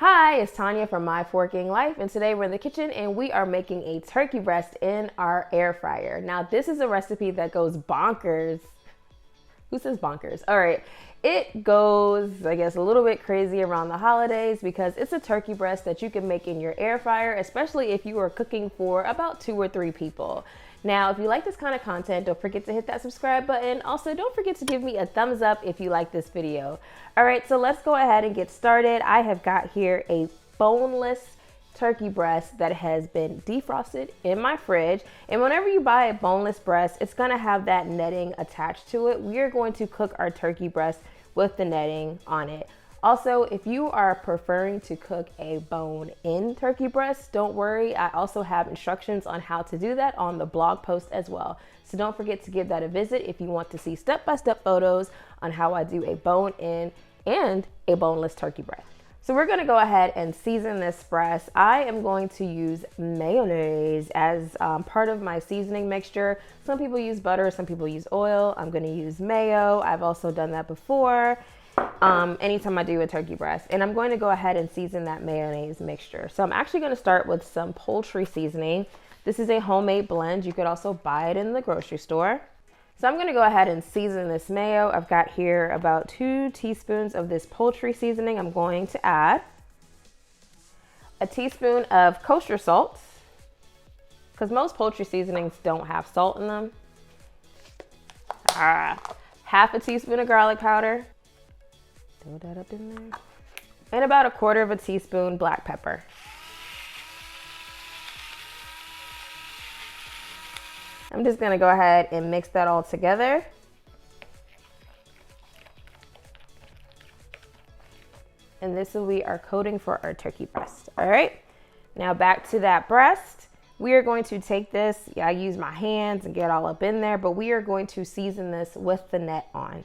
Hi, it's Tanya from My Forking Life, and today we're in the kitchen and we are making a turkey breast in our air fryer. Now, this is a recipe that goes bonkers. Who says bonkers? All right, it goes, I guess, a little bit crazy around the holidays because it's a turkey breast that you can make in your air fryer, especially if you are cooking for about 2 or 3 people. Now, if you like this kind of content, don't forget to hit that subscribe button. Also, don't forget to give me a thumbs up if you like this video. All right, so let's go ahead and get started. I have got here a boneless turkey breast that has been defrosted in my fridge. And whenever you buy a boneless breast, it's gonna have that netting attached to it. We are going to cook our turkey breast with the netting on it. Also, if you are preferring to cook a bone-in turkey breast, don't worry. I also have instructions on how to do that on the blog post as well. So don't forget to give that a visit if you want to see step-by-step photos on how I do a bone-in and a boneless turkey breast. So we're gonna go ahead and season this breast. I am going to use mayonnaise as part of my seasoning mixture. Some people use butter, some people use oil. I'm gonna use mayo. I've also done that before. Anytime I do a turkey breast, and I'm going to go ahead and season that mayonnaise mixture. So I'm actually going to start with some poultry seasoning. This is a homemade blend. You could also buy it in the grocery store. So I'm going to go ahead and season this mayo. I've got here about 2 teaspoons of this poultry seasoning. I'm going to add a teaspoon of kosher salt, because most poultry seasonings don't have salt in them. Half a teaspoon of garlic powder. Throw that up in there. And about 1/4 teaspoon black pepper. I'm just gonna go ahead and mix that all together. And this will be our coating for our turkey breast. All right, now back to that breast. We are going to take this, I use my hands and get all up in there, but we are going to season this with the net on.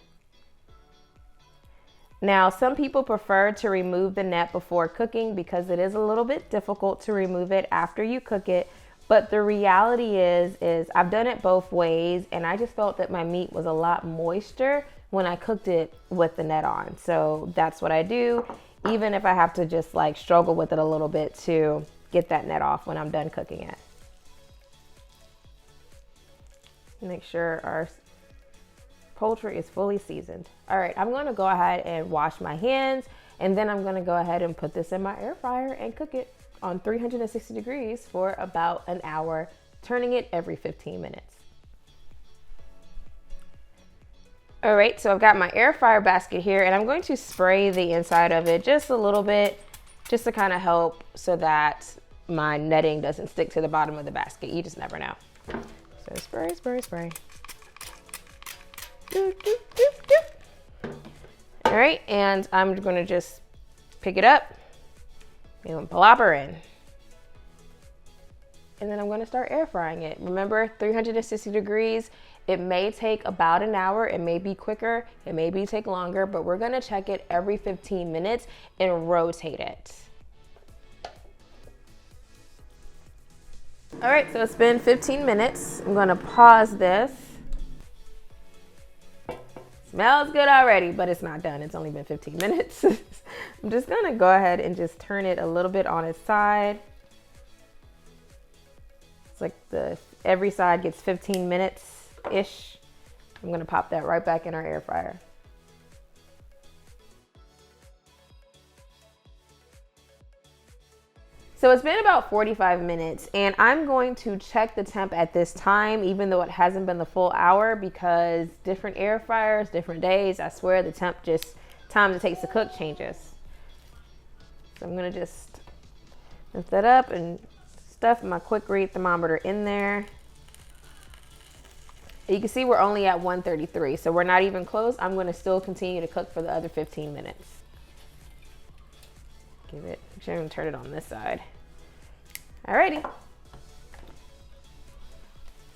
Now, some people prefer to remove the net before cooking because it is a little bit difficult to remove it after you cook it. But the reality is I've done it both ways, and I just felt that my meat was a lot moister when I cooked it with the net on. So that's what I do, even if I have to just like struggle with it a little bit to get that net off when I'm done cooking it. Make sure our poultry is fully seasoned. All right, I'm going to go ahead and wash my hands, and then I'm going to go ahead and put this in my air fryer and cook it on 360 degrees for about an hour, turning it every 15 minutes. All right, so I've got my air fryer basket here, and I'm going to spray the inside of it just a little bit, just to kind of help so that my netting doesn't stick to the bottom of the basket. You just never know. So spray, spray, spray. All right, and I'm gonna just pick it up and plop her in. And then I'm gonna start air frying it. Remember, 360 degrees. It may take about an hour, it may be quicker, it may take longer, but we're gonna check it every 15 minutes and rotate it. All right, so it's been 15 minutes. I'm gonna pause this. Smells good already, but it's not done. It's only been 15 minutes. I'm just gonna go ahead and just turn it a little bit on its side. It's like every side gets 15 minutes-ish. I'm gonna pop that right back in our air fryer. So it's been about 45 minutes, and I'm going to check the temp at this time, even though it hasn't been the full hour, because different air fryers, different days, I swear the temp time it takes to cook changes. So I'm gonna just lift that up and stuff my quick read thermometer in there. You can see we're only at 133, so we're not even close. I'm gonna still continue to cook for the other 15 minutes. Make sure I'm gonna turn it on this side. Alrighty.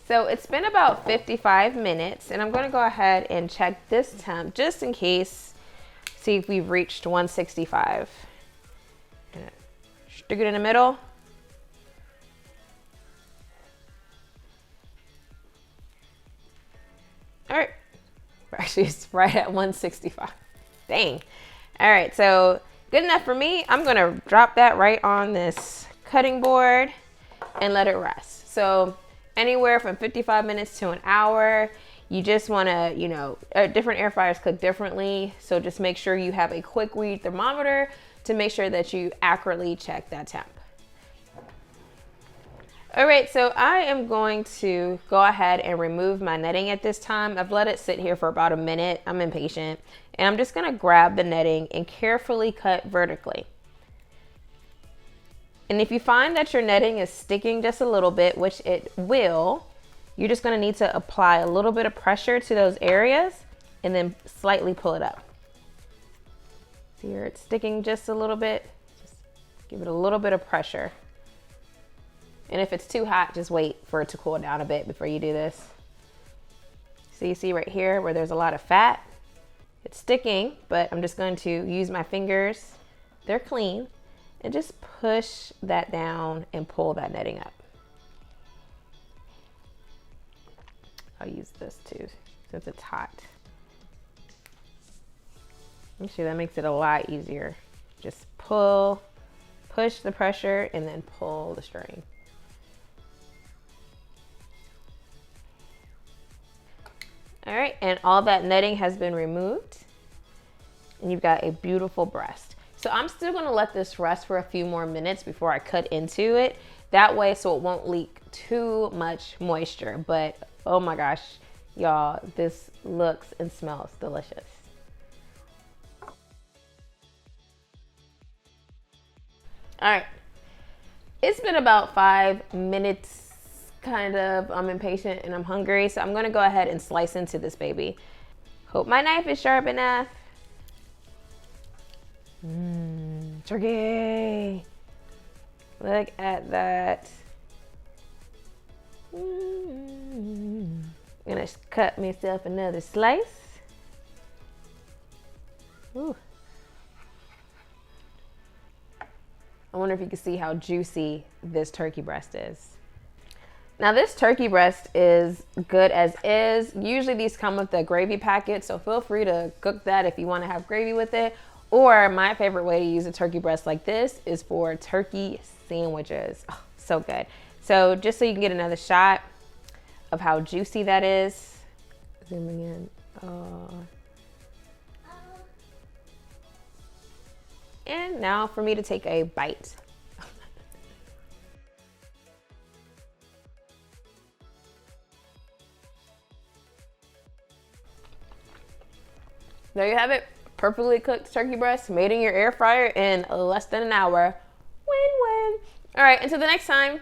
So it's been about 55 minutes, and I'm gonna go ahead and check this temp just in case, see if we've reached 165. Stick it in the middle. All right, actually it's right at 165. Dang. All right, so Good enough for me. I'm gonna drop that right on this cutting board and let it rest. So anywhere from 55 minutes to an hour. You just wanna, different air fryers cook differently. So just make sure you have a quick read thermometer to make sure that you accurately check that temp. All right, so I am going to go ahead and remove my netting at this time. I've let it sit here for about a minute. I'm impatient. And I'm just gonna grab the netting and carefully cut vertically. And if you find that your netting is sticking just a little bit, which it will, you're just gonna need to apply a little bit of pressure to those areas and then slightly pull it up. See here, it's sticking just a little bit. Just give it a little bit of pressure. And if it's too hot, just wait for it to cool down a bit before you do this. So you see right here where there's a lot of fat, it's sticking, but I'm just going to use my fingers, they're clean, and just push that down and pull that netting up. I'll use this too, since it's hot. Actually, that makes it a lot easier. Just pull, push the pressure, and then pull the string. All right, and all that netting has been removed, and you've got a beautiful breast. So I'm still gonna let this rest for a few more minutes before I cut into it. That way, so it won't leak too much moisture. But oh my gosh, y'all, this looks and smells delicious. All right, it's been about 5 minutes. I'm impatient and I'm hungry, so I'm gonna go ahead and slice into this baby. Hope my knife is sharp enough. Turkey. Look at that. I'm gonna cut myself another slice. Ooh. I wonder if you can see how juicy this turkey breast is. Now this turkey breast is good as is. Usually these come with the gravy packet, so feel free to cook that if you want to have gravy with it. Or my favorite way to use a turkey breast like this is for turkey sandwiches. Oh, so good. So just so you can get another shot of how juicy that is. Zooming in. Oh. And now for me to take a bite. There you have it, perfectly cooked turkey breast made in your air fryer in less than an hour. Win-win. All right, until the next time,